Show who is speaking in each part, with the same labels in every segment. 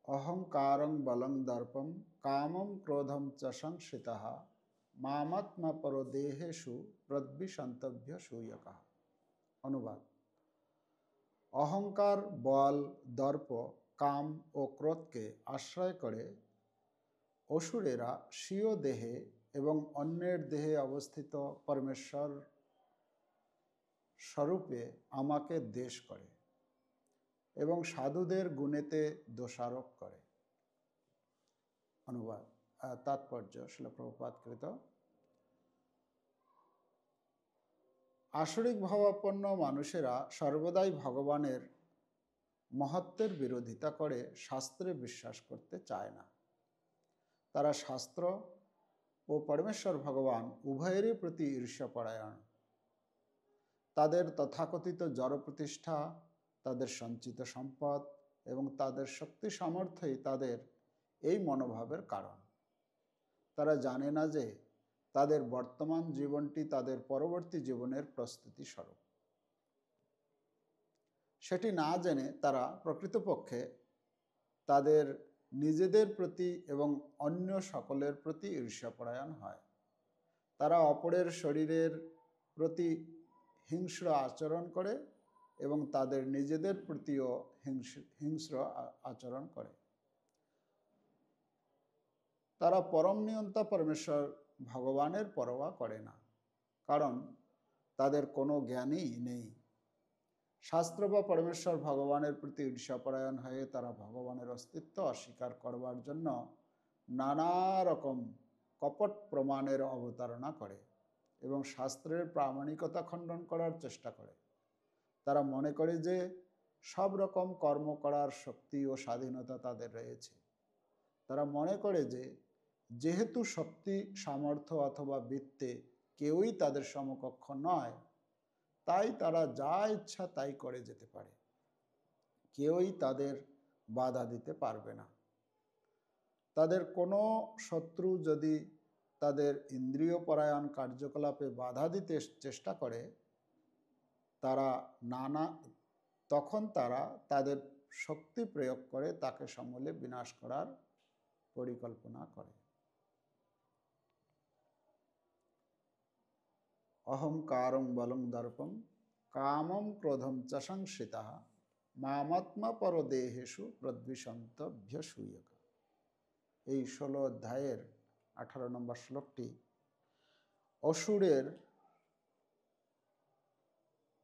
Speaker 1: অহংকারং বলং দর্পম কামম ক্রোধম চ সংশ্রিতঃ মামাত্মপরো দেহেষু প্রদ্বিষন্তভ্য সূয়কঃ। অনুবাদ: অহংকার, বল, দর্প, কাম ও ক্রোধকে আশ্রয় করে অসুরেরা স্বীয় দেহে এবং অন্যের দেহে অবস্থিত পরমেশ্বর স্বরূপে আমাকে দ্বেষ করে এবং সাধুদের গুণেতে দোষারোপ করে। অনুবাদ তাৎপর্য শ্রীল প্রভুপাদকৃত। আসরিক ভাবাপন্ন মানুষেরা সর্বদাই ভগবানের মহত্বের বিরোধিতা করে শাস্ত্রে বিশ্বাস করতে চায় না। তারা শাস্ত্র ও পরমেশ্বর ভগবান উভয়েরই প্রতি ঈর্ষাপরায়ণ। তাদের তথাকথিত জড় প্রতিষ্ঠা, তাদের সঞ্চিত সম্পদ এবং তাদের শক্তি সামর্থ্যই তাদের এই মনোভাবের কারণ। তারা জানে না যে তাদের বর্তমান জীবনটি তাদের পরবর্তী জীবনের প্রস্তুতি স্বরূপ। সেটি না জেনে তারা প্রকৃতপক্ষে তাদের নিজেদের প্রতি এবং অন্য সকলের প্রতি ঈর্ষাপরায়ণ হয়। তারা অপরের শরীরের প্রতি হিংস্র আচরণ করে এবং তাদের নিজেদের প্রতিও হিংস্র আচরণ করে। তারা পরম নিয়ন্তা পরমেশ্বর ভগবানের পরোয়া করে না, কারণ তাদের কোনো জ্ঞানই নেই। শাস্ত্র বা পরমেশ্বর ভগবানের প্রতি ঈর্ষাপরায়ণ হয়ে তারা ভগবানের অস্তিত্ব অস্বীকার করবার জন্য নানা রকম কপট প্রমাণের অবতারণা করে এবং শাস্ত্রের প্রামাণিকতা খণ্ডন করার চেষ্টা করে। তারা মনে করে যে সব রকম কর্ম করার শক্তি ও স্বাধীনতা তাদের রয়েছে। তারা মনে করে যে যেহেতু শক্তি, সামর্থ্য অথবা বিত্তে কেউই তাদের সমকক্ষ নয়, তাই তারা যা ইচ্ছা তাই করে যেতে পারে। কেউই তাদের বাধা দিতে পারবে না। তাদের কোনো শত্রু যদি তাদের ইন্দ্রিয়পরায়ণ কার্যকলাপে বাধা দিতে চেষ্টা করে, তখন তারা তাদের শক্তি প্রয়োগ করে তাকে সমূলে বিনাশ করার পরিকল্পনা করে। অহংকারং বলং দর্পম কামম ক্রোধম চ সংশ্রিতঃ মামাত্মপরো দেহেষু প্রদ্বিষন্তভ্য সূয়কঃ। এই 16 অধ্যায়ের 18 নম্বর শ্লোকটি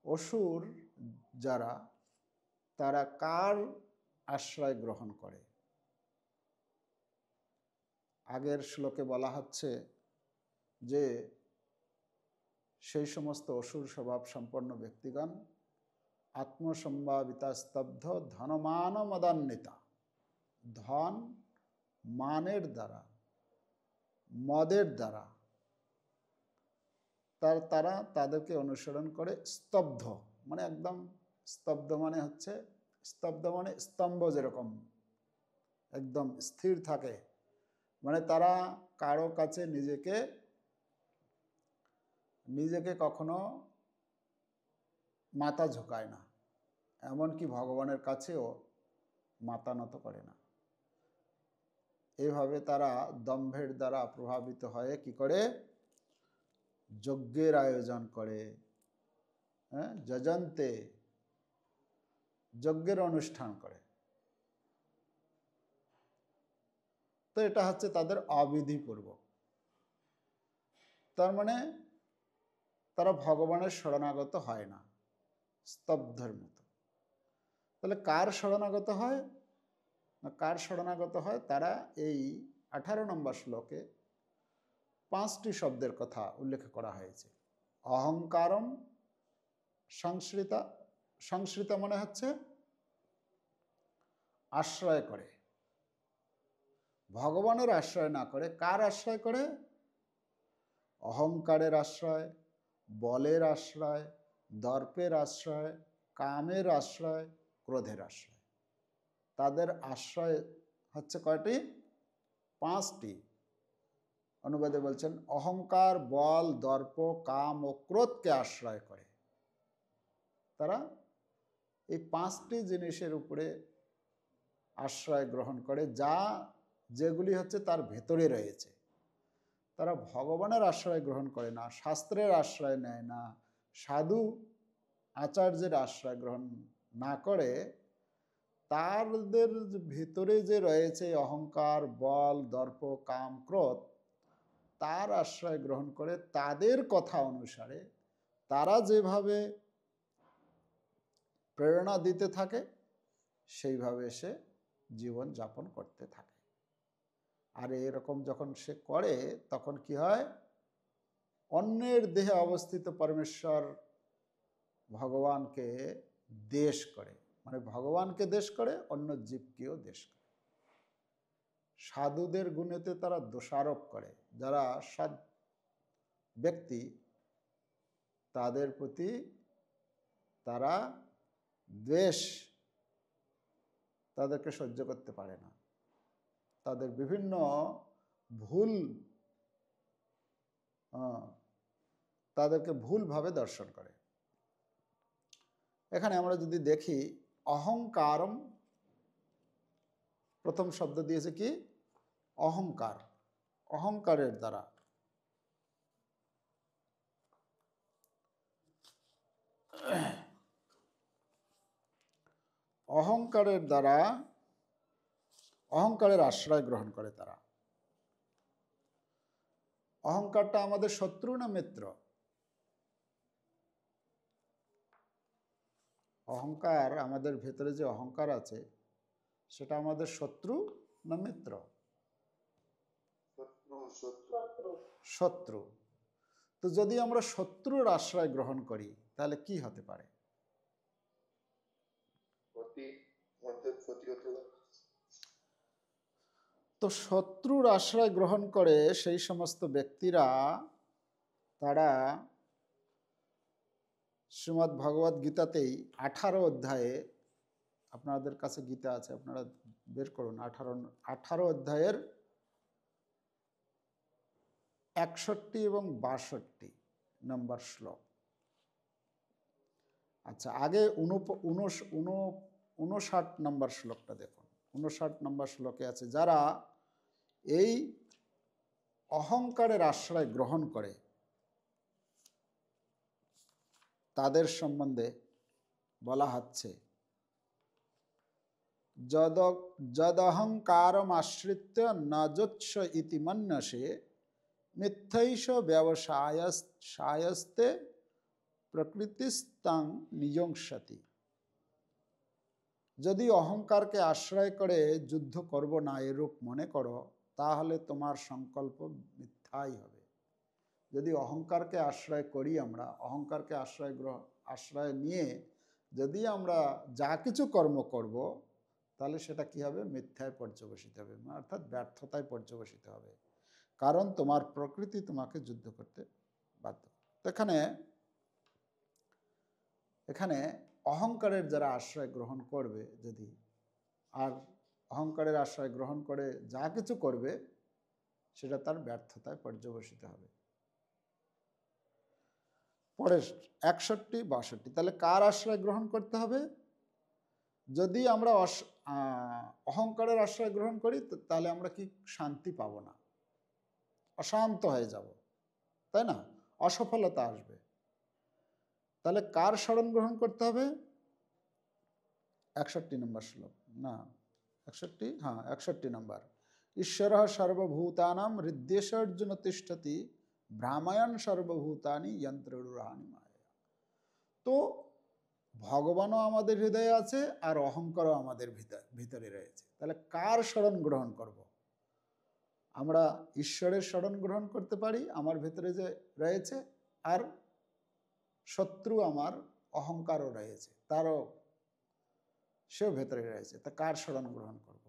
Speaker 1: অসুর যারা, তারা কার আশ্রয় গ্রহণ করে? আগের শ্লোকে বলা হচ্ছে যে সেই সমস্ত অসুর স্বভাব সম্পন্ন ব্যক্তিগণ আত্মসম্ভাবিতা স্তব্ধ ধনমান মদান্বিতা, ধন মানের দ্বারা, মদের দ্বারা তারা তাদেরকে অনুসরণ করে স্তব্ধ, মানে একদম স্তব্ধ মানে হচ্ছে, স্তব্ধ মানে স্তম্ভ যেরকম একদম স্থির থাকে, মানে তারা কারো কাছে নিজেকে কখনো মাথা ঝুঁকায় না, এমনকি ভগবানের কাছেও মাথা নত করে না। এইভাবে তারা দম্ভের দ্বারা প্রভাবিত হয়ে কি করে? যজ্ঞের আয়োজন করে, যজন্তে, যজ্ঞের অনুষ্ঠান করে। তো এটা হচ্ছে তাদের অবিধিপূর্বক। তার মানে তারা ভগবানের শরণাগত হয় না, স্তব্ধের মতো। তাহলে কার শরণাগত হয়? কার শরণাগত হয়? তারা এই 18 নম্বর শ্লোকে 5টি শব্দের কথা উল্লেখ করা হয়েছে। অহংকারম সংশ্রিতা, সংশ্রিতা মনে হচ্ছে আশ্রয় করে, ভগবানের আশ্রয় না করে কার আশ্রয় করে? অহংকারের আশ্রয়, বলের আশ্রয়, দর্পের আশ্রয়, কামের আশ্রয়, ক্রোধের আশ্রয়। তাদের আশ্রয় হচ্ছে কয়টি? 5টি। অনুবাদে বলছেন অহংকার, বল, দর্প, কাম ও ক্রোধকে আশ্রয় করে। তারা এই 5টি জিনিসের উপরে আশ্রয় গ্রহণ করে, যেগুলি হচ্ছে তার ভেতরে রয়েছে। তারা ভগবানের আশ্রয় গ্রহণ করে না, শাস্ত্রের আশ্রয় নেয় না, সাধু আচার্যের আশ্রয় গ্রহণ না করে, তাদের ভিতরে যে রয়েছে অহংকার, বল, দর্প, কাম, ক্রোধ, তার আশ্রয় গ্রহণ করে তাদের কথা অনুসারে তারা যেভাবে প্রেরণা দিতে থাকে সেইভাবে সে জীবন যাপন করতে থাকে। আর এরকম যখন সে করে তখন কি হয়, অন্যের দেহে অবস্থিত পরমেশ্বর ভগবানকে দেশ করে, মানে ভগবানকে দেশ করে, অন্য জীবকেও দেশ করে। সাধুদের গুণেতে তারা দোষারোপ করে, যারা সৎ ব্যক্তি তাদের প্রতি তারা দ্বেষ, তাদেরকে সহ্য করতে পারে না, তাদের বিভিন্ন ভুল, তাদেরকে ভুলভাবে দর্শন করে। এখানে আমরা যদি দেখি, অহংকারম, প্রথম শব্দ দিয়েছে কি, অহংকার। অহংকারের দ্বারা, অহংকারের দ্বারা, অহংকারের আশ্রয় গ্রহণ করে তারা। অহংকারটা আমাদের শত্রু না মিত্র? অহংকার, আমাদের ভেতরে যে অহংকার আছে সেটা আমাদের শত্রু না মিত্র? শত্রু। তো যদি আমরা শত্রুর আশ্রয় গ্রহণ করি তাহলে কি হতে পারে? তো শত্রুর আশ্রয় গ্রহণ করে সেই সমস্ত ব্যক্তিরা, তারা শ্রীমদ্ ভগবদ গীতাতেই 18 অধ্যায়ে, আপনাদের কাছে গীতা আছে, আপনারা বের করুন, 18 অধ্যায়ের 61 এবং 62 নম্বর শ্লোক। আচ্ছা, আগে 59 নম্বর শ্লোকটা দেখুন। 59 নম্বর শ্লোকে আছে, যারা এই অহংকারের আশ্রয় গ্রহণ করে তাদের সম্বন্ধে বলা হচ্ছে, যদহংকারম আশ্রিত্য নযোৎস ইতি মন্যসে মিথ্যৈষ ব্যবসায়স্তে প্রকৃতিস্তাং নিজংসতি। যদি অহংকারকে আশ্রয় করে যুদ্ধ করব না এরূপ মনে করো, তাহলে তোমার সংকল্প মিথ্যাই হবে। যদি অহংকারকে আশ্রয় করি, আমরা অহংকারকে আশ্রয় নিয়ে যদি আমরা যা কিছু কর্ম করব, তাহলে সেটা কি হবে? মিথ্যায় পর্যবসিত হবে, অর্থাৎ ব্যর্থতায় পর্যবসিত হবে, কারণ তোমার প্রকৃতি তোমাকে যুদ্ধ করতে বাধ্য। তো এখানে অহংকারের যারা আশ্রয় গ্রহণ করবে, যদি আর অহংকারের আশ্রয় গ্রহণ করে যা কিছু করবে সেটা তার ব্যর্থতায় পর্যবসিত হবে। পরে 61, 62, তাহলে কার আশ্রয় গ্রহণ করতে হবে? যদি আমরা অহংকারের আশ্রয় গ্রহণ করি তাহলে আমরা কি শান্তি পাবো না, অশান্ত হয়ে যাব, তাই না? অসফলতা আসবে। তাহলে কার শরণ গ্রহণ করতে হবে? 61 নম্বর শ্লোক, না 61, হ্যাঁ 61 নম্বর। ঈশ্বর সর্বভূতানাং হৃদ্যেশর্জুন তিষ্ঠতি ভ্রামায়ণ সর্বভূতানি যন্ত্ররূঢ়ানি মায়া। তো ভগবানও আমাদের হৃদয়ে আছে আর অহংকারও আমাদের ভিতরে রয়েছে। তাহলে কার শরণ গ্রহণ করব? আমরা ঈশ্বরের শরণ গ্রহণ করতে পারি, আমার ভিতরে যে রয়েছে, আর শত্রু আমার অহংকারও রয়েছে, তারও সেও ভেতরে রয়েছে। তা কার শরণ গ্রহণ করব?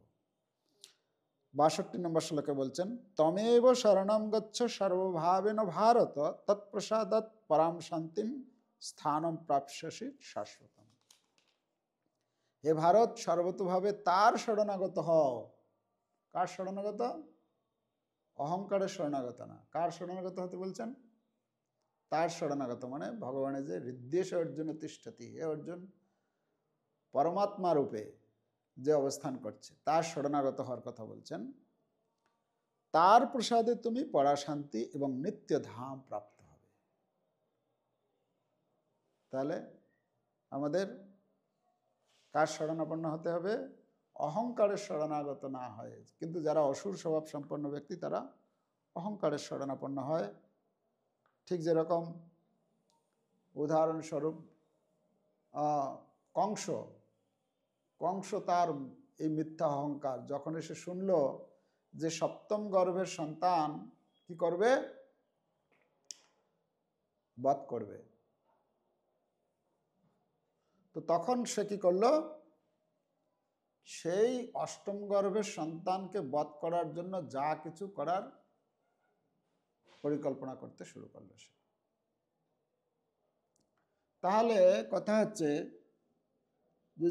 Speaker 1: 62 নম্বর শ্লোকে বলছেন, তমেব শরণম গচ্ছ সর্বভাবেন ভারত তৎপ্রসাদাৎ পরাম শান্তিম স্থানম প্রাপ্স্যসি শাশ্বতম। হে ভারত, সর্বতোভাবে তার শরণাগত হও। কার শরণাগত? অহংকারের শরণাগত না। কার শরণাগত হতে বলছেন? তার শরণাগত, মানে ভগবানের যে হৃদ্যেশ অর্জুন তিষ্ঠতি, হে অর্জুন, পরমাত্মা রূপে যে অবস্থান করছে তার শরণাগত হওয়ার কথা বলছেন, তার প্রসাদে তুমি পরাশান্তি এবং নিত্য ধাম প্রাপ্ত হবে। তাহলে আমাদের কার শরণাপন্ন হতে হবে? অহংকারের শরণাগত না হয়। কিন্তু যারা অসুর স্বভাব সম্পন্ন ব্যক্তি তারা অহংকারের শরণাপন্ন হয়। ঠিক যেরকম উদাহরণস্বরূপ কংস তার এই মিথ্যা অহংকার যখন এসে শুনল যে সপ্তম গর্ভের সন্তান কি করবে? বধ করবে। তো তখন সে কি করলো? সেই অষ্টম গর্ভের সন্তানকে বধ করার জন্য যা কিছু করার পরিকল্পনা করতে শুরু করলো সে। তাহলে কথা হচ্ছে যে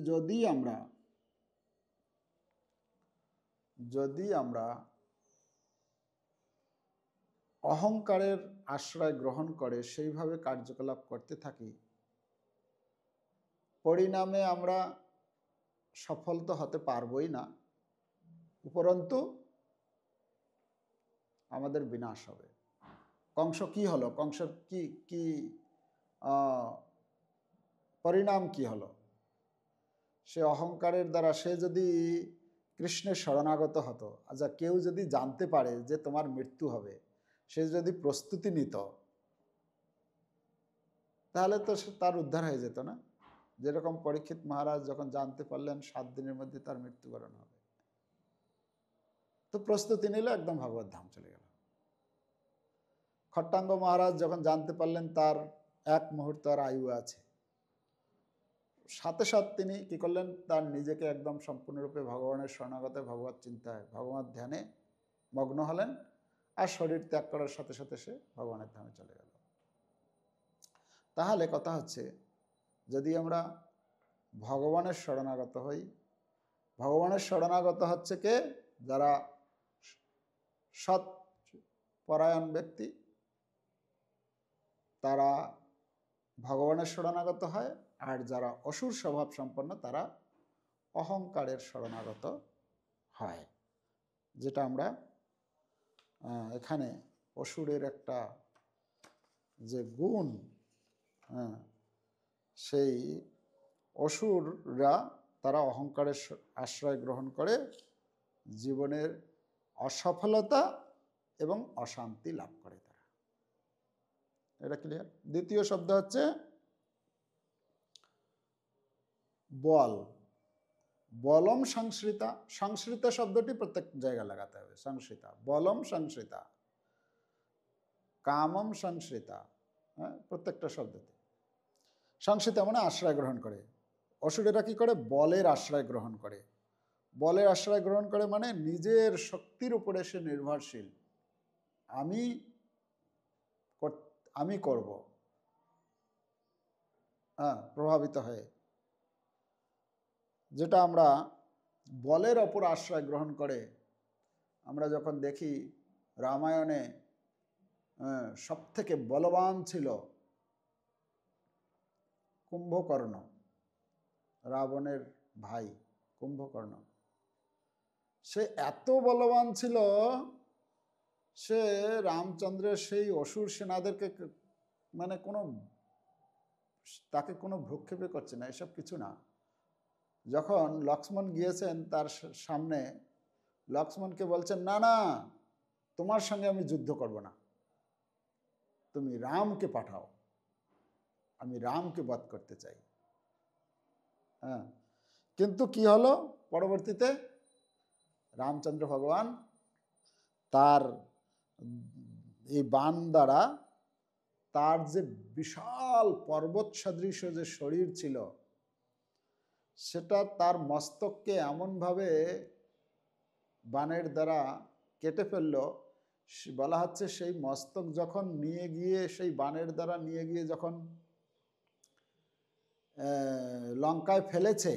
Speaker 1: যদি আমরা অহংকারের আশ্রয় গ্রহণ করে সেইভাবে কার্যকলাপ করতে থাকি, পরিণামে আমরা সফল তো হতে পারবই না, উপরন্তু আমাদের বিনাশ হবে। কংস কি হলো? কংসের কি পরিণাম কি হলো? সে অহংকারের দ্বারা সে যদি কৃষ্ণের শরণাগত হতো, আচ্ছা কেউ যদি জানতে পারে যে তোমার মৃত্যু হবে, সে যদি প্রস্তুতি নিত, তাহলে তো তার উদ্ধার হয়ে যেত না? যেরকম পরীক্ষিত মহারাজ যখন জানতে পারলেন 7 দিনের মধ্যে তার মৃত্যুবরণ হবে, তো প্রস্তুতি নিলে একদম ভগবত ধাম চলে গেল। খট্টাঙ্গ মহারাজ যখন জানতে পারলেন তার 1 মুহূর্ত আর আয়ু আছে, সাথে সাথে তিনি কি করলেন? তার নিজেকে একদম সম্পূর্ণরূপে ভগবানের শরণাগত, ভগবত চিন্তায়, ভগবত ধ্যানে মগ্ন হলেন, আর শরীর ত্যাগ করার সাথে সাথে সে ভগবানের ধামে চলে গেল। তাহলে কথা হচ্ছে, যদি আমরা ভগবানের শরণাগত হই, ভগবানের শরণাগত হচ্ছে কে? যারা সৎ পরায়ণ ব্যক্তি তারা ভগবানের শরণাগত হয়, আর যারা অসুর স্বভাব সম্পন্ন তারা অহংকারের শরণাগত হয়। যেটা আমরা এখানে অসুরের একটা যে গুণ, সেই অসুররা তারা অহংকারের আশ্রয় গ্রহণ করে জীবনের অসফলতা এবং অশান্তি লাভ করে তারা। এটা ক্লিয়ার? দ্বিতীয় শব্দ হচ্ছে বল। বলম সংশ্রিতা। সংশ্রিতা শব্দটি প্রত্যেক জায়গায় লাগাতে হবে। সংশ্রিতা, বলম সংশ্রিতা, কামম সংশ্রিতা, হ্যাঁ, প্রত্যেকটা শব্দতে সংশ্রিতা মানে আশ্রয় গ্রহণ করে। অসুরেরা কি করে? বলের আশ্রয় গ্রহণ করে। বলের আশ্রয় গ্রহণ করে মানে নিজের শক্তির উপরে সে নির্ভরশীল। আমি করব, হ্যাঁ, প্রভাবিত হয়ে। যেটা আমরা বলের ওপর আশ্রয় গ্রহণ করে, আমরা যখন দেখি রামায়ণে সবথেকে বলবান ছিল কুম্ভকর্ণ, রাবণের ভাই কুম্ভকর্ণ। সে এত বলবান ছিল, সে রামচন্দ্রের সেই অসুর সেনাদেরকে মানে তাকে কোনো ভ্রুক্ষেপে করছে না, এসব কিছু না। যখন লক্ষ্মণ গিয়েছেন তার সামনে, লক্ষ্মণকে বলছেন, না না, তোমার সঙ্গে আমি যুদ্ধ করব না, তুমি রামকে পাঠাও, আমি রামকে বধ করতে চাই। হ্যাঁ, কিন্তু কি হলো পরবর্তীতে? রামচন্দ্র ভগবান তার এই বাণ দ্বারা তার যে বিশাল পর্বত সদৃশ যে শরীর ছিল, সেটা তার মস্তককে এমনভাবে বাণের দ্বারা কেটে ফেলল, বলা হচ্ছে সেই মস্তক যখন নিয়ে গিয়ে, সেই বাণের দ্বারা নিয়ে গিয়ে যখন লঙ্কায় ফেলেছে,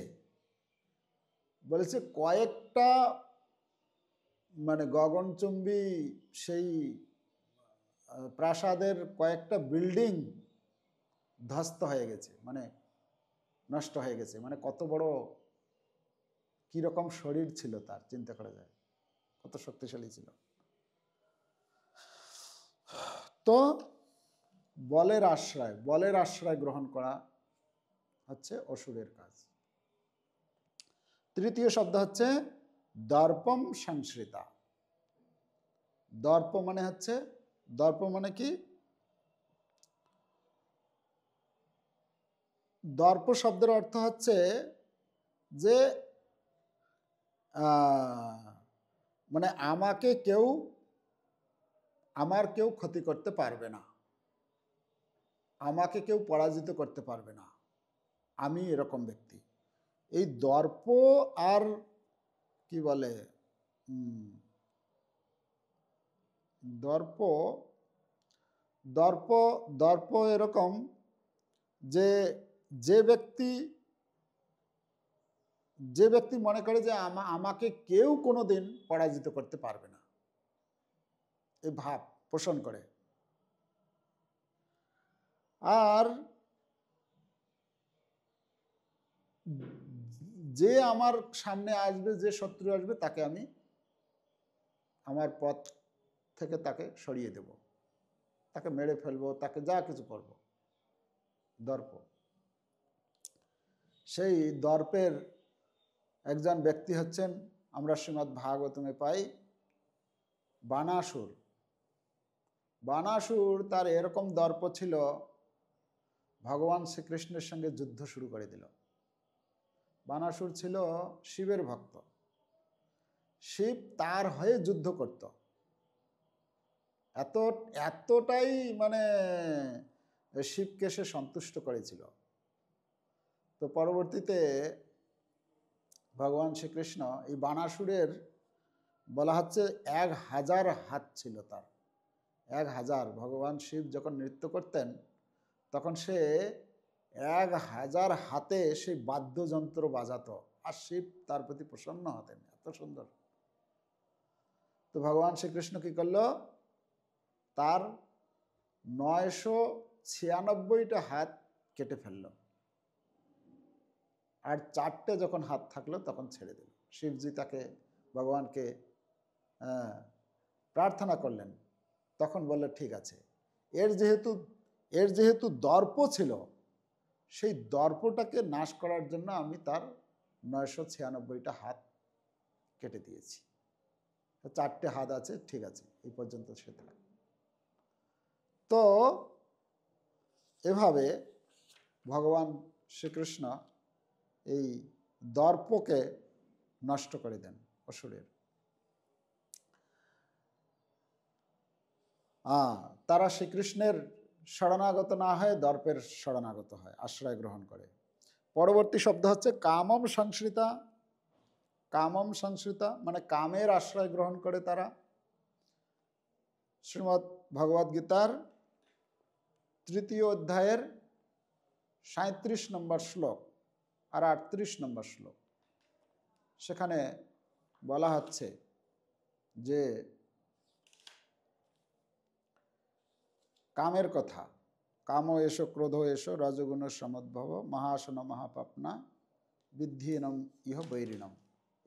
Speaker 1: বলেছে কয়েকটা মানে গগনচুম্বী সেই প্রাসাদের কয়েকটা বিল্ডিং ধ্বস্ত হয়ে গেছে, মানে নষ্ট হয়ে গেছে। মানে কত বড় কিরকম শরীর ছিল তার, চিন্তা করা যায় কত শক্তিশালী ছিল। তো বলের আশ্রয় গ্রহণ করা হচ্ছে অসুরের কাজ। তৃতীয় শব্দ হচ্ছে দর্পম সংশ্রিতা। দর্প মানে কি? দর্প শব্দের অর্থ হচ্ছে যে মানে আমার কেউ ক্ষতি করতে পারবে না, আমাকে কেউ পরাজিত করতে পারবে না, আমি এরকম ব্যক্তি। এই দর্প আর কি বলে, দর্প দর্প দর্প এরকম যে ব্যক্তি মনে করে যে আমাকে কেউ কোনোদিন পরাজিত করতে পারবে না, এই ভাব পোষণ করে। আর যে আমার সামনে আসবে, যে শত্রু আসবে, তাকে আমি আমার পথ থেকে তাকে সরিয়ে দেব, তাকে মেরে ফেলবো, তাকে যা কিছু করব। দর্প। সেই দর্পের একজন ব্যক্তি হচ্ছেন, আমরা শ্রীমদ্ ভাগবতমে পাই, বানাসুর। বানাসুর তার এরকম দর্প ছিল, ভগবান শ্রীকৃষ্ণের সঙ্গে যুদ্ধ শুরু করে দিল। বানাসুর ছিল শিবের ভক্ত, শিব তার হয়ে যুদ্ধ করত। এতটাই মানে শিবকে সে সন্তুষ্ট করেছিল। তো পরবর্তীতে ভগবান শ্রীকৃষ্ণ, এই বানাসুরের বলা হচ্ছে 1000 হাত ছিল তার, 1000। ভগবান শিব যখন নৃত্য করতেন তখন সে 1000 হাতে সেই বাদ্যযন্ত্র বাজাতো, আর শিব তার প্রতি প্রসন্ন হতেন, এত সুন্দর। তো ভগবান শ্রীকৃষ্ণ কি করলো, তার 996টা হাত কেটে ফেলল, আর 4টে যখন হাত থাকলো তখন ছেড়ে দিল। শিবজি তাকে, ভগবানকে প্রার্থনা করলেন, তখন বললো ঠিক আছে, এর যেহেতু দর্প ছিল, সেই দর্পটাকে নাশ করার জন্য আমি তার 996টা হাত কেটে দিয়েছি, 4টে হাত আছে, ঠিক আছে, এই পর্যন্ত সে থাক। তো এভাবে ভগবান শ্রীকৃষ্ণ এই দর্পকে নষ্ট করে দেন অসুরের। তারা শ্রীকৃষ্ণের শরণাগত না হয়ে দর্পের শরণাগত হয়, আশ্রয় গ্রহণ করে। পরবর্তী শব্দ হচ্ছে কামম সংশ্রিতা। কামম সংশ্রিতা মানে কামের আশ্রয় গ্রহণ করে তারা। শ্রীমদ্ ভগবদ গীতার 3য় অধ্যায়ের 37 নম্বর শ্লোক আর 38 নম্বর শ্লোক, সেখানে বলা হচ্ছে যে কামের কথা, কাম এসো ক্রোধ এসো রজগুণ সমদ্ভব মহাসন মহাপাপনা বিদ্ধিনম ইহ বৈরিণম।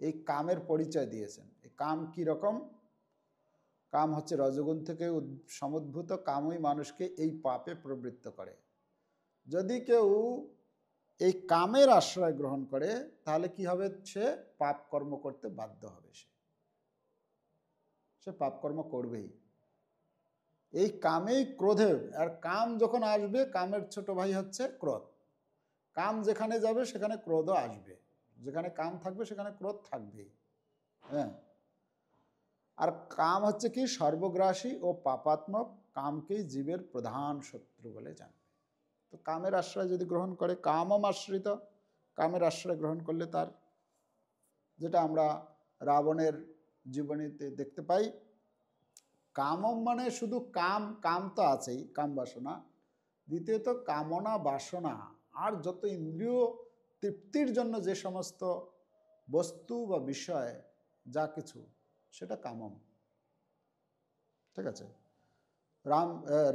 Speaker 1: এই কামের পরিচয় দিয়েছেন। এই কাম কি রকম? কাম হচ্ছে রজগুণ থেকে সমুদ্ভূত, কামই মানুষকে এই পাপে প্রবৃত্ত করে। যদি কেউ এই কামের আশ্রয় গ্রহণ করে তাহলে কি হবে? সে পাপ কর্ম করতে বাধ্য হবে, সে পাপ কর্ম করবেই। এই কামেই ক্রোধে, আর কাম যখন আসবে, কামের ছোট ভাই হচ্ছে ক্রোধ। কাম যেখানে যাবে সেখানে ক্রোধও আসবে, যেখানে কাম থাকবে সেখানে ক্রোধ থাকবেই। হ্যাঁ, আর কাম হচ্ছে কি? সর্বগ্রাসী ও পাপাত্মক, কামকেই জীবের প্রধান শত্রু বলে জানবে। তো কামের আশ্রয় যদি গ্রহণ করে, কামম আশ্রিত, কামের আশ্রয় গ্রহণ করলে তার, যেটা আমরা রাবণের জীবনীতে দেখতে পাই, কামম মানে শুধু কাম, কাম তো আছেই, কাম বাসনা, দ্বিতীয়ত কামনা বাসনা, আর যত ইন্দ্রিয় তৃপ্তির জন্য যে সমস্ত বস্তু বা বিষয় যা কিছু, সেটা কামম। ঠিক আছে?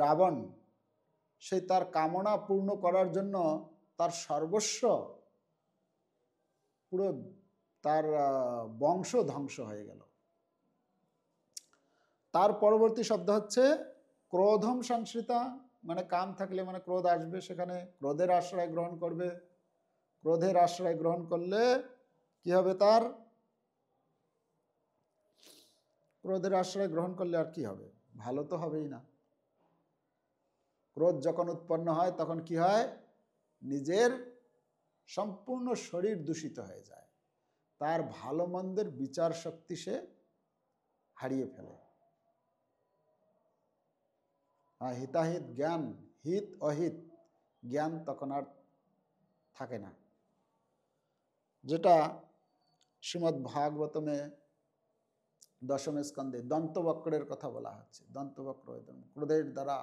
Speaker 1: রাবণ সেই তার কামনা পূর্ণ করার জন্য তার সর্বস্ব পুরো তার বংশ ধ্বংস হয়ে গেল। তার পরবর্তী শব্দ হচ্ছে ক্রোধম সংশ্রিতা, মানে কাম থাকলে মানে ক্রোধ আসবে, সেখানে ক্রোধের আশ্রয় গ্রহণ করবে। ক্রোধের আশ্রয় গ্রহণ করলে কি হবে? তার ক্রোধের আশ্রয় গ্রহণ করলে আর কি হবে? ভালো তো হবেই না। ক্রোধ যখন উৎপন্ন হয় তখন কি হয়? নিজের সম্পূর্ণ শরীর দূষিত হয়ে যায়, তার ভালো মন্দের বিচার শক্তি সে হারিয়ে ফেলে। হিতাহিত জ্ঞান, হিত অহিত জ্ঞান তখন আর থাকে না। যেটা শ্রীমদ্ ভাগবতমে দশম স্কন্ধে দন্তবক্রের কথা বলা হচ্ছে। দন্তবক্র ক্রোধের দ্বারা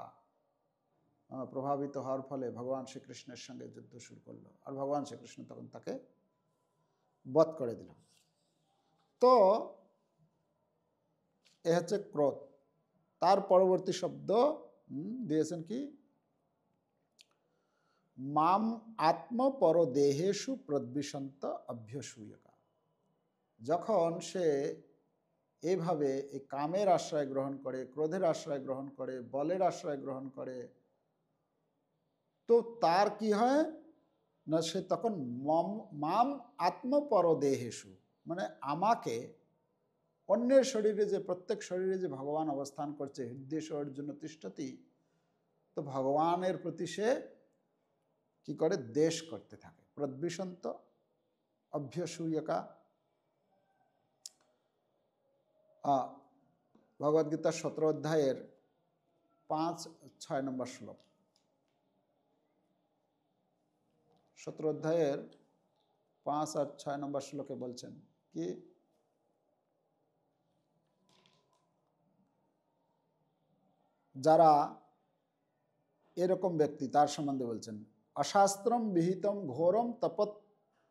Speaker 1: প্রভাবিত হওয়ার ফলে ভগবান শ্রীকৃষ্ণের সঙ্গে যুদ্ধ শুরু করলো, আর ভগবান শ্রীকৃষ্ণ তখন তাকে বধ করে দিল। তো এ হচ্ছে ক্রোধ। তার পরবর্তী শব্দ দিয়েছেন কি? মাম আত্মপরদেহেষু প্রদ্বিষন্ত অভ্যসূয়কা। যখন সে এইভাবে এই কামের আশ্রয় গ্রহণ করে, ক্রোধের আশ্রয় গ্রহণ করে, বলের আশ্রয় গ্রহণ করে, তো তার কি হয় না, সে তখন মাম আত্মপরদেহেষু, মানে আমাকে, অন্যের শরীরে যে, প্রত্যেক শরীরে যে ভগবান অবস্থান করছে, হৃদয় অর্জুন তিষ্ঠতি, তো ভগবানের প্রতি সে কি করে? দ্বেষ করতে থাকে। প্রদ্বিষন্ত অভ্যসূয়কা, ভগবদ্গীতা 17 অধ্যায়ের 5-6 নম্বর শ্লোক। 17 অধ্যায়ের 5 আর 6 নম্বর শ্লোকে বলছেন কি? যারা এরকম ব্যক্তি তার সম্বন্ধে বলছেন, অশাস্ত্রম বিহিতম ঘোরম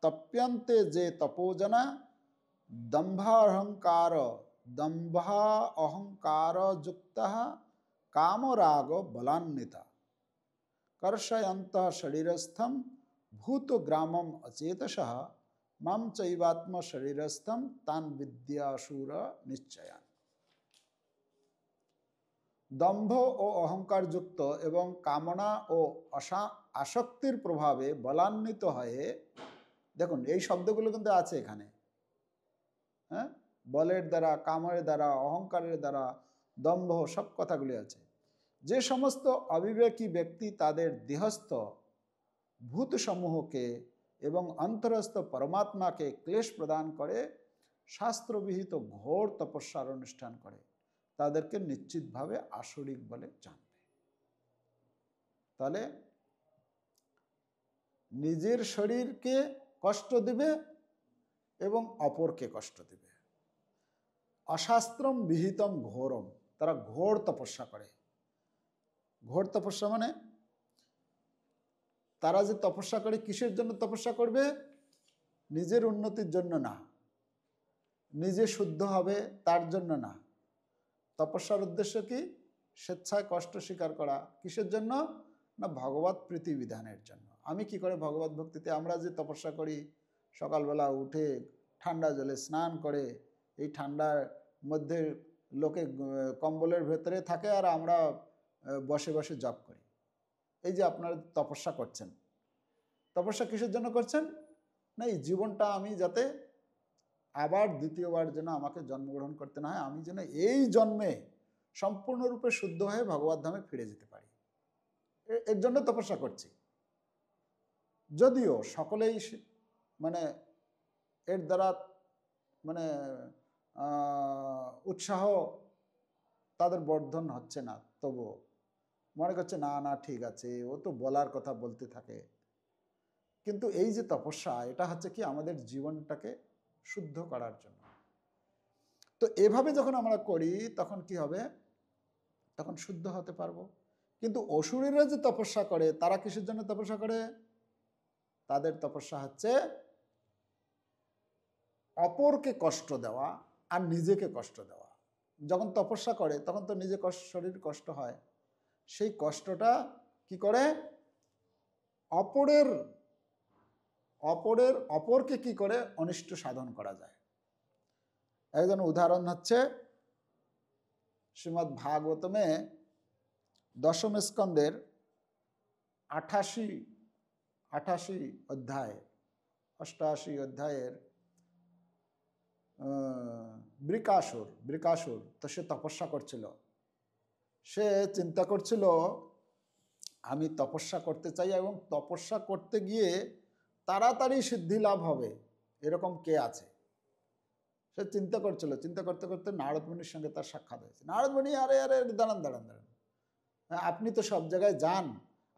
Speaker 1: তপ্যন্তে যে তপোজনা দম্ভা অহংকার যুক্ত কামরাগ বলান্বিতা कर्षयंत शरीरस्थम भूत ग्रामम अचेतसः मम चैवात्म शरीरस्थम तान विद्यासुर निश्चयान। दम्भ ও অহংকার যুক্ত এবং কামনা ও আসক্তির প্রভাবে বলান্বিত হয়ে, দেখুন এই শব্দগুলো কিন্তু আছে এখানে, হ্যাঁ, বলের দ্বারা, কামের দ্বারা, অহংকারের দ্বারা, দম্ভ, সব কথাগুলি আছে। যে সমস্ত অবিবেকী ব্যক্তি তাদের দেহস্থ ভূতসমূহকে এবং অন্তরস্থ পরমাত্মাকে ক্লেশ প্রদান করে শাস্ত্রবিহিত ঘোর তপস্যার অনুষ্ঠান করে, তাদেরকে নিশ্চিতভাবে আসরিক বলে জানবে। তাহলে নিজের শরীরকে কষ্ট দেবে এবং অপরকে কষ্ট দেবে। অশাস্ত্রম বিহিতম ঘোরম, তারা ঘোর তপস্যা করে। ঘোর তপস্যা মানে তারা যে তপস্যা করে, কিসের জন্য তপস্যা করবে? নিজের উন্নতির জন্য না, নিজে শুদ্ধ হবে তার জন্য না। তপস্যার উদ্দেশ্য কি? স্বেচ্ছায় কষ্ট স্বীকার করা। কিসের জন্য? না, ভগবত প্রীতি বিধানের জন্য। আমি কি করে ভগবত ভক্তিতে, আমরা যে তপস্যা করি, সকালবেলা উঠে ঠান্ডা জলে স্নান করে, এই ঠান্ডার মধ্যে লোকে কম্বলের ভেতরে থাকে আর আমরা বসে বসে জপ করি। এই যে আপনারা তপস্যা করছেন, তপস্যা কিসের জন্য করছেন? না, এই জীবনটা আমি যাতে আবার দ্বিতীয়বার যেন আমাকে জন্মগ্রহণ করতে না হয়, আমি যেন এই জন্মে সম্পূর্ণরূপে শুদ্ধ হয়ে ভগবত ধামে ফিরে যেতে পারি, এর জন্য তপস্যা করছি। যদিও সকলেই মানে এর দ্বারা মানে উৎসাহ তাদের বর্ধন হচ্ছে না, তবুও মনে করছে না না ঠিক আছে, ও তো বলার কথা বলতে থাকে। কিন্তু এই যে তপস্যা, এটা হচ্ছে কি আমাদের জীবনটাকে শুদ্ধ করার জন্য। তো এভাবে যখন আমরা করি তখন কি হবে? তখন শুদ্ধ হতে পারবো। কিন্তু অসুরেরা যে তপস্যা করে, তারা কিসের জন্য তপস্যা করে? তাদের তপস্যা হচ্ছে অপরকে কষ্ট দেওয়া আর নিজেকে কষ্ট দেওয়া। যখন তপস্যা করে তখন তো নিজে শরীর কষ্ট হয়, সেই কষ্টটা কি করে? অপরকে কি করে অনিষ্ট সাধন করা যায়। একজন উদাহরণ হচ্ছে শ্রীমদ্ ভাগবতমে দশম স্কন্দের 88 অধ্যায় 88 অধ্যায়ের বৃকাসুর তো সে তপস্যা করছিল। সে চিন্তা করছিল আমি তপস্যা করতে চাই এবং তপস্যা করতে গিয়ে তাড়াতাড়ি সিদ্ধি লাভ হবে এরকম কে আছে। সে চিন্তা করছিল, চিন্তা করতে করতে নারদ মুনির সঙ্গে তার সাক্ষাৎ হয়েছে। নারদ মুনি, আরে আরে দাঁড়ান দাঁড়ান দাঁড়ান, আপনি তো সব জায়গায় যান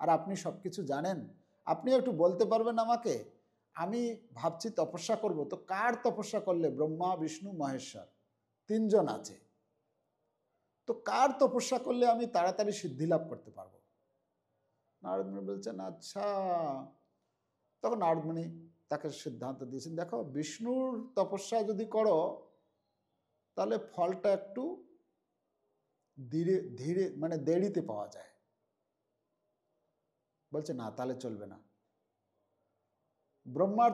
Speaker 1: আর আপনি সব কিছু জানেন, আপনি একটু বলতে পারবেন আমাকে? আমি ভাবছি তপস্যা করব, তো কার তপস্যা করলে? ব্রহ্মা বিষ্ণু মহেশ্বর তিনজন আছে, তো কার তপস্যা করলে আমি তাড়াতাড়ি সিদ্ধি লাভ করতে পারবো? নারদ মুনি বলছেন আচ্ছা। তখন নারদ মুনি তাকে সিদ্ধান্ত দিয়েছেন, দেখো বিষ্ণুর তপস্যা যদি করো তাহলে ফলটা একটু ধীরে ধীরে মানে দেরিতে পাওয়া যায়। বলছে না, তাহলে চলবে না। ব্রহ্মার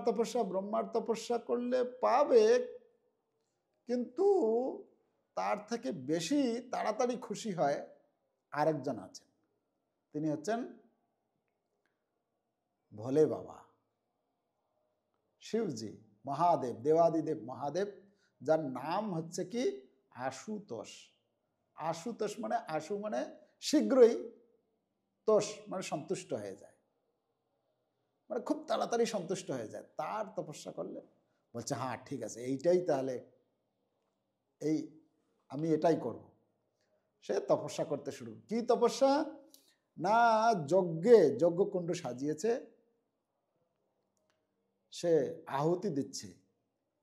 Speaker 1: তপস্যা করলে পাবে, কিন্তু তার থেকে বেশি তাড়াতাড়ি খুশি হয় আরেকজন আছেন, তিনি হচ্ছেন ভোলে বাবা, শিবজি, মহাদেব, দেবাদিদেব মহাদেব, যার নাম হচ্ছে কি আশুতোষ। আশুতোষ মানে আশু মানে শীঘ্রই, তোষ মানে সন্তুষ্ট হয়ে যায়, মানে খুব তাড়াতাড়ি সন্তুষ্ট হয়ে যায়। তার তপস্যা করলে বলছে হ্যাঁ ঠিক আছে, এইটাই তাহলে আমি এটাই করব। সে তপস্যা করতে শুরু। কি তপস্যা? না, যজ্ঞকুণ্ড সাজিয়েছে, সে আহুতি দিচ্ছে।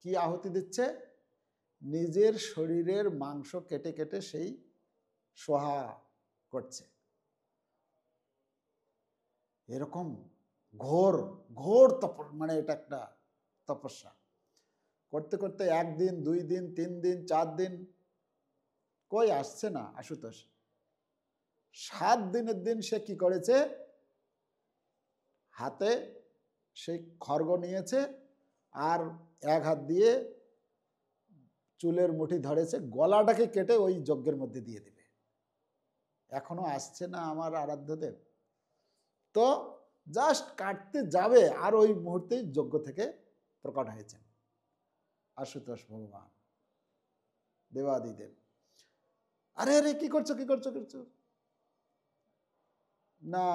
Speaker 1: কি আহুতি দিচ্ছে? নিজের শরীরের মাংস কেটে কেটে সেই সোহা করছে। এরকম ঘোর মানে এটা একটা তপস্যা করতে করতে 1 দিন 2 দিন 3 দিন 4 দিন কই আসছে না আশুতোষ। 7 দিনের দিন সে কি করেছে, হাতে সেই খড়গ নিয়েছে আর এক হাত দিয়ে চুলের মুঠি ধরেছে, গলাটাকে কেটে ওই যজ্ঞের মধ্যে দিয়ে দেবে। এখনো আসছে না আমার আরাধ্যদেব। তো জাস্ট কাটতে যাবে আর ওই মুহূর্তেই যজ্ঞ থেকে প্রকট হয়েছেন আশুতোষ ভগবান, দেবাদিদেব। আরে আরে কি করছো কি করছো করছো? না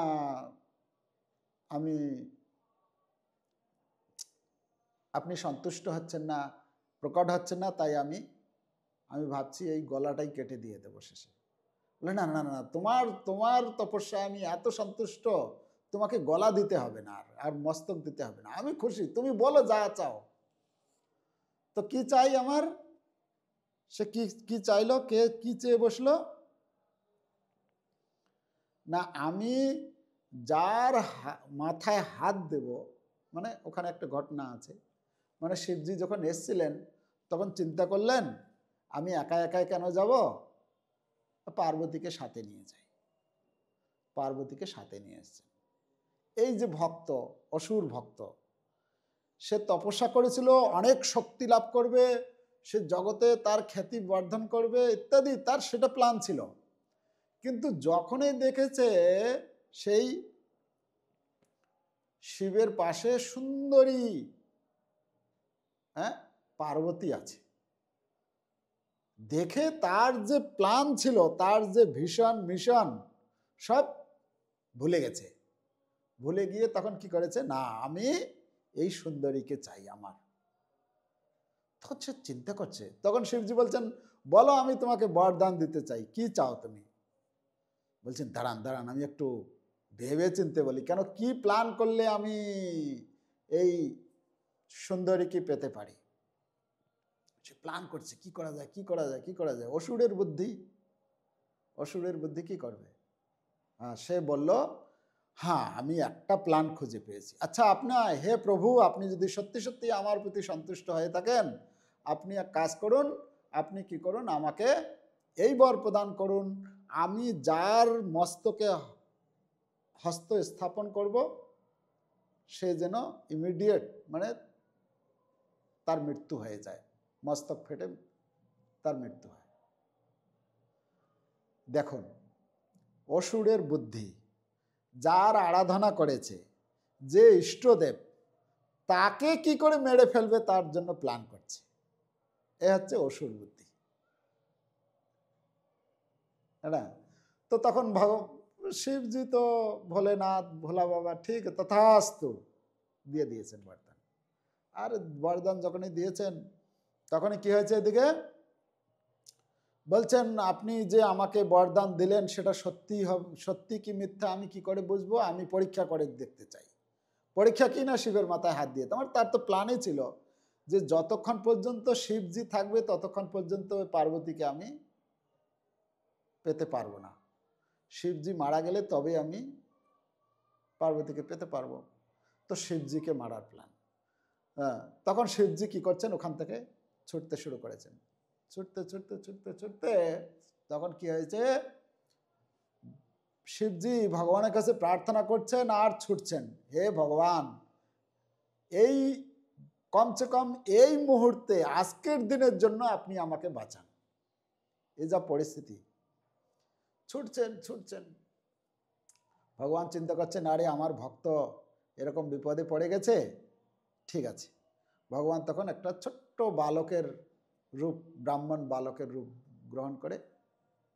Speaker 1: আপনি সন্তুষ্ট হচ্ছেন না, প্রকট হচ্ছেন না, তাই আমি ভাবছি এই গলাটাই কেটে দিয়ে দেবো শেষে। বলে না না না, তোমার তপস্যা আমি এত সন্তুষ্ট, তোমাকে গলা দিতে হবে না আর মস্তক দিতে হবে না, আমি খুশি, তুমি বলো যা চাও। তো কি চাই আমার? সে কি চাইলো, কি চেয়ে বসলো? না আমি যার মাথায় হাত দেব, মানে ওখানে একটা ঘটনা আছে, মানে শিবজি যখন এসছিলেন তখন চিন্তা করলেন আমি একা একাই কেন যাব, পার্বতীকে সাথে নিয়ে যাই। পার্বতীকে সাথে নিয়ে এসছেন। এই যে ভক্ত, অসুর ভক্ত, সে তপস্যা করেছিল অনেক শক্তি লাভ করবে, সে জগতে তার খ্যাতি বর্ধন করবে ইত্যাদি, তার সেটা প্ল্যান ছিল। কিন্তু যখনই দেখেছে সেই শিবের পাশে সুন্দরী পার্বতী আছে, দেখে তার যে প্ল্যান ছিল, তার যে ভীষণ মিশন সব ভুলে গেছে। ভুলে গিয়ে তখন কি করেছে, না আমি এই সুন্দরীকে চাই আমার। তখন সে চিন্তা করছে, তখন শিবজি বলছেন বলো আমি তোমাকে বরদান দিতে চাই, কি চাও তুমি? বলছেন দাঁড়ান দাঁড়ান, আমি একটু ভেবে চিনতে বলি, কেন কি প্ল্যান করলে আমি এই সুন্দরীকে পেতে পারি। সে প্ল্যান করছে কি করা যায় কি করা যায় কি করা যায়। অসুরের বুদ্ধি কি করবে? সে বলল হ্যাঁ আমি একটা প্ল্যান খুঁজে পেয়েছি। আচ্ছা হে প্রভু, আপনি যদি সত্যি সত্যি আমার প্রতি সন্তুষ্ট হয়ে থাকেন, আপনি এক কাজ করুন, আপনি কি করুন, আমাকে এই বর প্রদান করুন, আমি যার মস্তকে হস্ত স্থাপন করব সে যেন ইমিডিয়েট মানে তার মৃত্যু হয়ে যায়, মস্তক ফেটে তার মৃত্যু হয়। দেখুন অসুরের বুদ্ধি, যার আরাধনা করেছে যে ইষ্টদেব, তাকে কি করে মেরে ফেলবে তার জন্য প্ল্যান করছে। এ হচ্ছে অসুর বুদ্ধি। হ্যাঁ, তো তখন শিবজি তো ভোলেনাথ, ভোলা বাবা ঠিক তথাস্তু দিয়ে দিয়েছেন বরদান। আর বরদান যখনই দিয়েছেন তখনই কি হয়েছে, এদিকে বলছেন আপনি যে আমাকে বরদান দিলেন সেটা সত্যি হবে, সত্যি কি মিথ্যা আমি কি করে বুঝবো, আমি পরীক্ষা করে দেখতে চাই। পরীক্ষা কি না, শিবের মাথায় হাত দিয়ে। তার তো প্ল্যানই ছিল যে যতক্ষণ পর্যন্ত শিবজি থাকবে ততক্ষণ পর্যন্ত পার্বতীকে আমি পেতে পারবো না, শিবজি মারা গেলে তবে আমি পার্বতীকে পেতে পারবো। তো শিবজিকে মারার প্ল্যান। হ্যাঁ, তখন শিবজি কি করছেন, ওখান থেকে ছুটতে শুরু করেছেন। ছুটতে ছুটতে ছুটতে ছুটতে তখন কি হয়েছে, শিবজি ভগবানের কাছে প্রার্থনা করছেন আর ছুটছেন, হে ভগবান এই কমসে কম এই মুহূর্তে আজকের দিনের জন্য আপনি আমাকে বাঁচান। এই যা পরিস্থিতি, ছুটছেন ছুটছেন। ভগবান চিন্তা করছেন আরে আমার ভক্ত এরকম বিপদে পড়ে গেছে, ঠিক আছে। ভগবান তখন একটা ছোট্ট বালকের রূপ, ব্রাহ্মণ বালকের রূপ গ্রহণ করে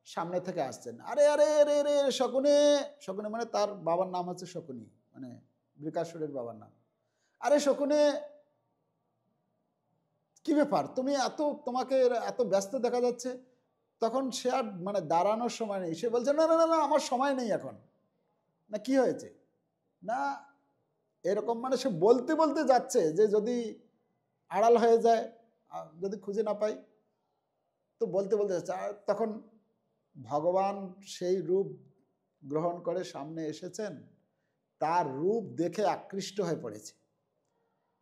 Speaker 1: সামনে থেকে আসছেন। আরে আরে রে রে শকুনে, শকুনে মানে তার বাবার নাম হচ্ছে শকুনি, মানে বৃকাসুরের বাবার নাম। আরে শকুনে কি ব্যাপার, তুমি তোমাকে এত ব্যস্ত দেখা যাচ্ছে। তখন সে আর মানে দাঁড়ানোর সময় নেই, সে বলছে না না না না আমার সময় নেই এখন। না কি হয়েছে, না এরকম মানে সে বলতে বলতে যাচ্ছে যে যদি আড়াল হয়ে যায়, যদি খুঁজে না পাই, তো বলতে বলতে যাচ্ছে। আর তখন ভগবান সেই রূপ গ্রহণ করে সামনে এসেছেন, তার রূপ দেখে আকৃষ্ট হয়ে পড়েছে।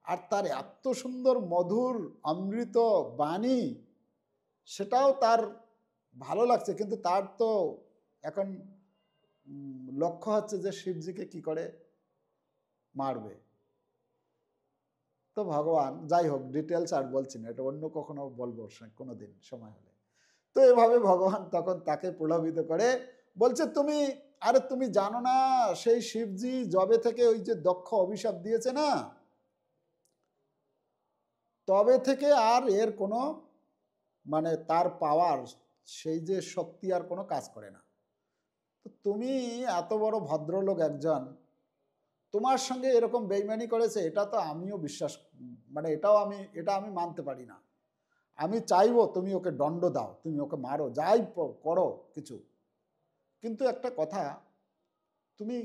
Speaker 1: আর তার এত সুন্দর মধুর অমৃত বাণী, সেটাও তার ভালো লাগছে। কিন্তু তার তো এখন লক্ষ্য হচ্ছে যে শিবজিকে কি করে মারবে। তো ভগবান, যাই হোক ডিটেলস আর বলছি না, এটা অন্য কখনো বলবো কোনো দিন সময় হলে। তো এভাবে ভগবান তখন তাকে প্রলোভিত করে বলছে তুমি, আরে তুমি জানো না সেই শিবজি যবে থেকে ওই যে দক্ষ অভিশাপ দিয়েছে না, তবে থেকে আর এর কোনো মানে তার পাওয়ার সেই যে শক্তি আর কোনো কাজ করে না। তো তুমি এত বড় ভদ্রলোক একজন, তোমার সঙ্গে এরকম বেইমানি করেছে, এটা তো আমিও বিশ্বাস মানে এটা আমি মানতে পারি না। আমি চাইবো তুমি ওকে দণ্ড দাও, তুমি ওকে মারো, যাই করো কিছু, কিন্তু একটা কথা, তুমি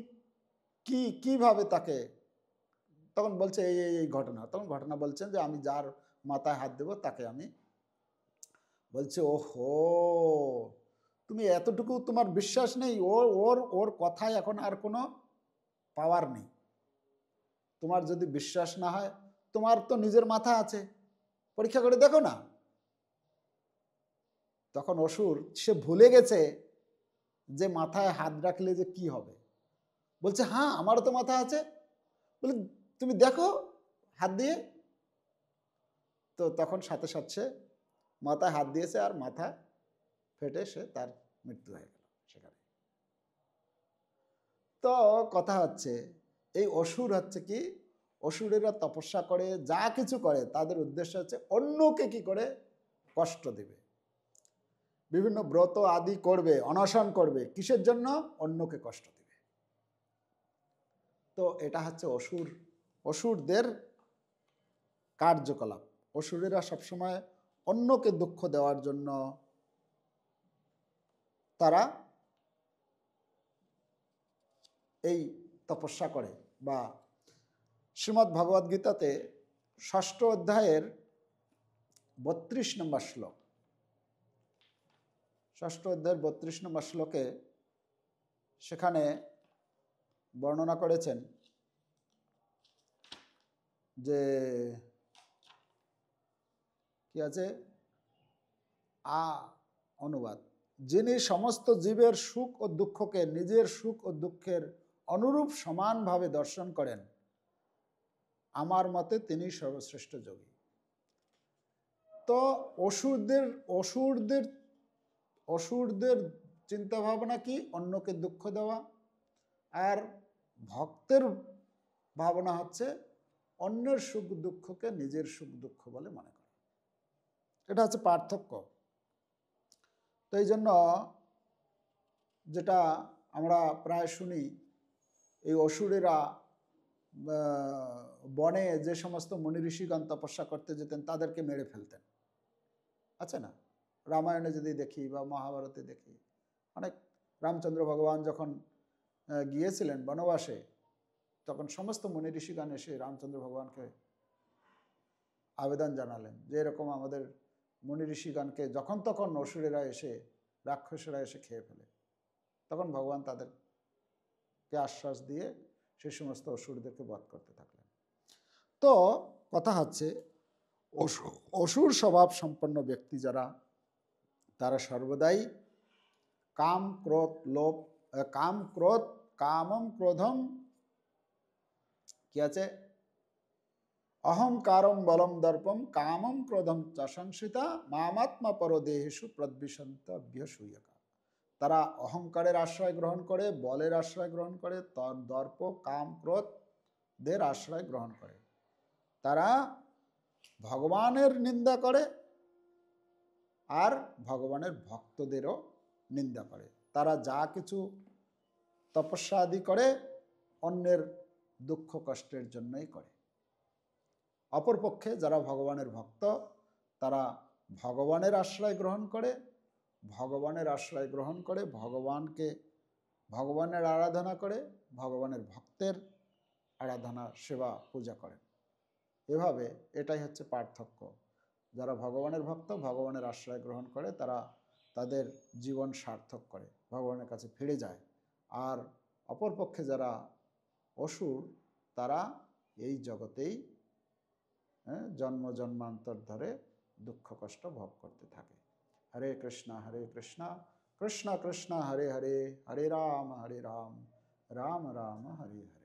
Speaker 1: কিভাবে তাকে, তখন বলছে এই এই ঘটনা। তখন ঘটনা বলছেন যে আমি যার মাথায় হাত দেবো তাকে আমি, বলছে ওহো তুমি এতটুকু তোমার বিশ্বাস নেই, ওর ওর ওর কথায় এখন আর কোনো পাওয়ার নেই। তোমার যদি বিশ্বাস না হয়, তোমার তো নিজের মাথা আছে, পরীক্ষা করে দেখো না। তখন অসুর সে ভুলে গেছে যে মাথায় হাত রাখলে যে কি হবে। বলছে হ্যাঁ আমারও তো মাথা আছে, বলে তুমি দেখো হাত দিয়ে। তো তখন সাথে সাথে সে মাথায় হাত দিয়েছে আর মাথা ফেটে সে তার মৃত্যু হয়ে গেল সেখানে। তো কথা হচ্ছে এই অসুর হচ্ছে কি, অসুরেরা তপস্যা করে যা কিছু করে তাদের উদ্দেশ্য হচ্ছে অন্যকে কি করে কষ্ট দেবে, বিভিন্ন ব্রত আদি করবে, অনশন করবে, কিসের জন্য, অন্যকে কষ্ট দেবে। তো এটা হচ্ছে অসুরদের কার্যকলাপ। অসুরেরা সবসময় অন্যকে দুঃখ দেওয়ার জন্য তারা এই তপস্যা করে। বা শ্রীমদ্ ভগবদ গীতাতে ৬ষ্ঠ অধ্যায়ের ৩২ নম্বর শ্লোক, ৬ষ্ঠ অধ্যায়ের ৩২ নম্বর শ্লোকে সেখানে বর্ণনা করেছেন যে কি আছে, অনুবাদ, যিনি সমস্ত জীবের সুখ ও দুঃখকে নিজের সুখ ও দুঃখের অনুরূপ সমানভাবে দর্শন করেন, আমার মতে তিনি সর্বশ্রেষ্ঠ যোগী। তো অসুরদের অসুরদের অসুরদের চিন্তা ভাবনা কি? অন্যকে দুঃখ দেওয়া। আর ভক্তের ভাবনা হচ্ছে অন্যের সুখ দুঃখকে নিজের সুখ দুঃখ বলে মনে করা। এটা হচ্ছে পার্থক্য। তো এই জন্য যেটা আমরা প্রায় শুনি, এই অসুরেরা বনে যে সমস্ত মুনি ঋষিগণ তপস্যা করতে যেতেন তাদেরকে মেরে ফেলতেন, আছে না? রামায়ণে যদি দেখি বা মহাভারতে দেখি, অনেক রামচন্দ্র ভগবান যখন গিয়েছিলেন বনবাসে, তখন সমস্ত মুনি ঋষিগণ এসে রামচন্দ্র ভগবানকে আবেদন জানালেন যে এরকম আমাদের মুনি ঋষিগণকে যখন তখন অসুরেরা এসে, রাক্ষসেরা এসে খেয়ে ফেলে। তখন ভগবান তাদেরকে আশ্বাস দিয়ে সেই সমস্ত অসুরদেরকে বধ করতে থাকলেন। তো কথা হচ্ছে অসুর স্বভাব সম্পন্ন ব্যক্তি যারা, তারা সর্বদাই কাম ক্রোধ লোভ, কাম ক্রোধ কামম ক্রোধম কি আছে, অহংকারম বলম দর্পম কামম ক্রোধম চাশংসিতা মামাত্মা পরদেহেষু প্রদ্বিষন্ত অভ্যসূয়কা। তারা অহংকারের আশ্রয় গ্রহণ করে, বলের আশ্রয় গ্রহণ করে, দর্প কাম ক্রোধের আশ্রয় গ্রহণ করে। তারা ভগবানের নিন্দা করে আর ভগবানের ভক্তদেরও নিন্দা করে। তারা যা কিছু তপস্যা আদি করে অন্যের দুঃখ কষ্টের জন্যই করে। অপরপক্ষে যারা ভগবানের ভক্ত, তারা ভগবানের আশ্রয় গ্রহণ করে, ভগবানের আশ্রয় গ্রহণ করে ভগবানের আরাধনা করে, ভগবানের ভক্তের আরাধনা সেবা পূজা করে। এভাবে এটাই হচ্ছে পার্থক্য। যারা ভগবানের ভক্ত, ভগবানের আশ্রয় গ্রহণ করে, তারা তাদের জীবন সার্থক করে, ভগবানের কাছে ফিরে যায়। আর অপরপক্ষে যারা অসুর, তারা এই জগতেই জন্ম জন্মান্তর ধরে দুঃখ কষ্ট ভোগ করতে থাকে। হরে কৃষ্ণ কৃষ্ণ কৃষ্ণ হরে হরে, হরে রাম রাম রাম হরে হরে।